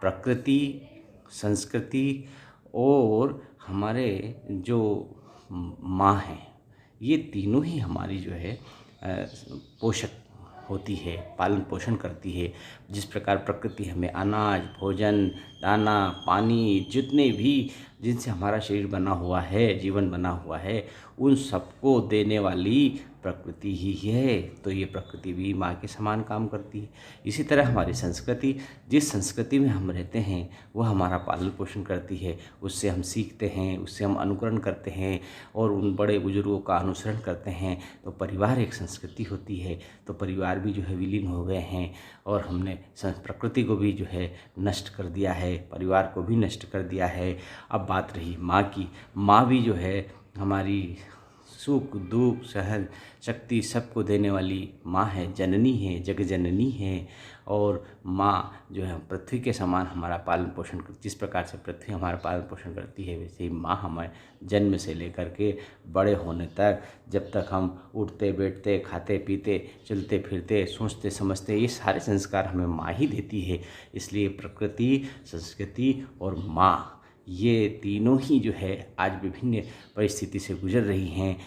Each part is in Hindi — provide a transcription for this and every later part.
प्रकृति, संस्कृति और हमारे जो माँ हैं, ये तीनों ही हमारी जो है पोषक होती है, पालन पोषण करती है। जिस प्रकार प्रकृति हमें अनाज, भोजन, दाना, पानी, जितने भी जिनसे हमारा शरीर बना हुआ है, जीवन बना हुआ है, उन सबको देने वाली प्रकृति ही है। तो ये प्रकृति भी माँ के समान काम करती है। इसी तरह हमारी संस्कृति, जिस संस्कृति में हम रहते हैं वह हमारा पालन पोषण करती है। उससे हम सीखते हैं, उससे हम अनुकरण करते हैं और उन बड़े बुजुर्गों का अनुसरण करते हैं। तो परिवार एक संस्कृति होती है। तो परिवार भी जो है विलीन हो गए हैं और हमने प्रकृति को भी जो है नष्ट कर दिया है, परिवार को भी नष्ट कर दिया है। अब बात रही माँ की। माँ भी जो है हमारी सुख दुख सहन शक्ति सबको देने वाली माँ है, जननी है, जग जननी है। और माँ जो है पृथ्वी के समान हमारा पालन पोषण करती। जिस प्रकार से पृथ्वी हमारा पालन पोषण करती है, वैसे ही माँ हमें जन्म से लेकर के बड़े होने तक, जब तक हम उठते बैठते, खाते पीते, चलते फिरते, सोचते समझते, ये सारे संस्कार हमें माँ ही देती है। इसलिए प्रकृति, संस्कृति और माँ, ये तीनों ही जो है आज विभिन्न परिस्थिति से गुजर रही हैं,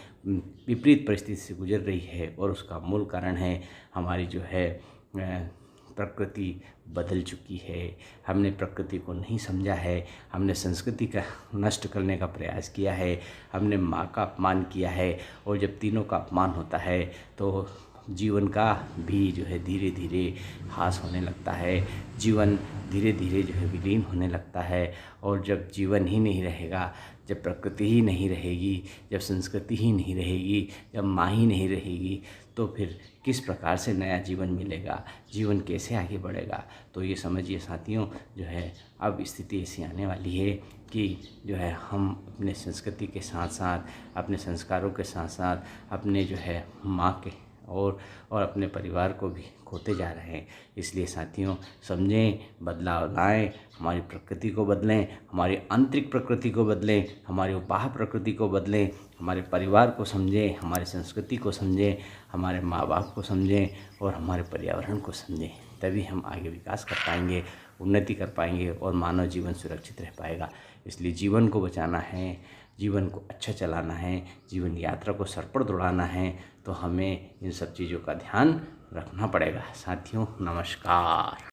विपरीत परिस्थिति से गुजर रही है। और उसका मूल कारण है हमारी जो है प्रकृति बदल चुकी है। हमने प्रकृति को नहीं समझा है, हमने संस्कृति का नष्ट करने का प्रयास किया है, हमने माँ का अपमान किया है। और जब तीनों का अपमान होता है तो जीवन का भी जो है धीरे धीरे ह्रास होने लगता है, जीवन धीरे धीरे जो है विलीन होने लगता है। और जब जीवन ही नहीं रहेगा, जब प्रकृति ही नहीं रहेगी, जब संस्कृति ही नहीं रहेगी, जब माँ ही नहीं रहेगी, तो फिर किस प्रकार से नया जीवन मिलेगा, जीवन कैसे आगे बढ़ेगा। तो ये समझिए साथियों, जो है अब स्थिति ऐसी आने वाली है कि जो है हम अपने संस्कृति के साथ साथ, अपने संस्कारों के साथ साथ अपने जो है माँ के और अपने परिवार को भी खोते जा रहे हैं। इसलिए साथियों समझें, बदलाव लाएं, हमारी प्रकृति को बदलें, हमारी आंतरिक प्रकृति को बदलें, हमारी बाह्य प्रकृति को बदलें, हमारे परिवार को समझें, हमारी संस्कृति को समझें, हमारे माँ बाप को समझें और हमारे पर्यावरण को समझें। तभी हम आगे विकास कर पाएंगे, उन्नति कर पाएंगे और मानव जीवन सुरक्षित रह पाएगा। इसलिए जीवन को बचाना है, जीवन को अच्छा चलाना है, जीवन यात्रा को सर पर दौड़ाना है, तो हमें इन सब चीज़ों का ध्यान रखना पड़ेगा। साथियों नमस्कार।